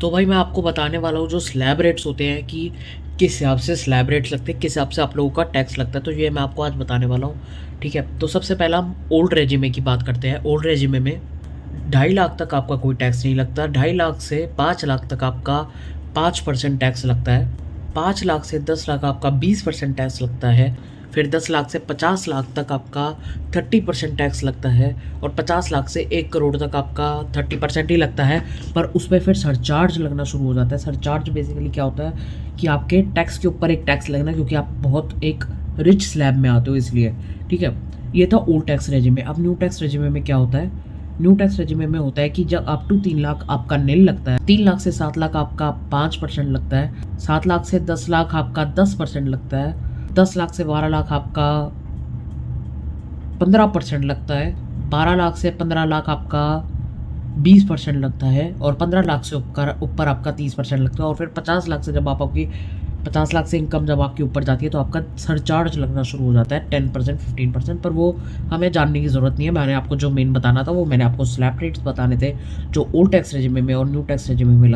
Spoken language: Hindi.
तो भाई मैं आपको बताने वाला हूँ जो स्लैब रेट्स होते हैं कि किस हिसाब से स्लैब रेट्स लगते हैं, किस हिसाब से आप लोगों का टैक्स लगता है, तो ये मैं आपको आज बताने वाला हूँ। ठीक है, तो सबसे पहला हम ओल्ड रेजिमे की बात करते हैं। ओल्ड रेजिमे में 2.5 लाख तक आपका कोई टैक्स नहीं लगता। 2.5 लाख से 5 लाख तक आपका 5% टैक्स लगता है। 5 लाख से 10 लाख आपका 20% टैक्स लगता है। फिर 10 लाख से 50 लाख तक आपका 30% टैक्स लगता है। और 50 लाख से 1 करोड़ तक आपका 30% ही लगता है। पर उस पर फिर सरचार्ज लगना शुरू हो जाता है। सरचार्ज बेसिकली क्या होता है कि आपके टैक्स के ऊपर एक टैक्स लगना, क्योंकि आप बहुत एक रिच स्लैब में आते हो इसलिए। ठीक है, ये था ओल्ड टैक्स रेजिमे। अब न्यू टैक्स रेजिमे में क्या होता है? न्यू टैक्स रेजिमे में होता है कि जब अप टू 3 लाख आपका नील लगता है। 3 लाख से 7 लाख आपका 5% लगता है। 7 लाख से 10 लाख आपका 10% लगता है। 10 लाख से 12 लाख आपका 15% लगता है। 12 लाख से 15 लाख आपका 20% लगता है। और 15 लाख से ऊपर ऊपर आपका 30% लगता है। और फिर 50 लाख से जब आप आपकी 50 लाख से इनकम जब आपके ऊपर जाती है तो आपका सरचार्ज लगना शुरू हो जाता है 10% 15%। पर वो हमें जानने की ज़रूरत नहीं है। मैंने आपको जो मेन बताना था वो मैंने आपको स्लैब रेट्स बताने थे जो ओल्ड टैक्स रेजिमे में और न्यू टैक्स रेजिमे में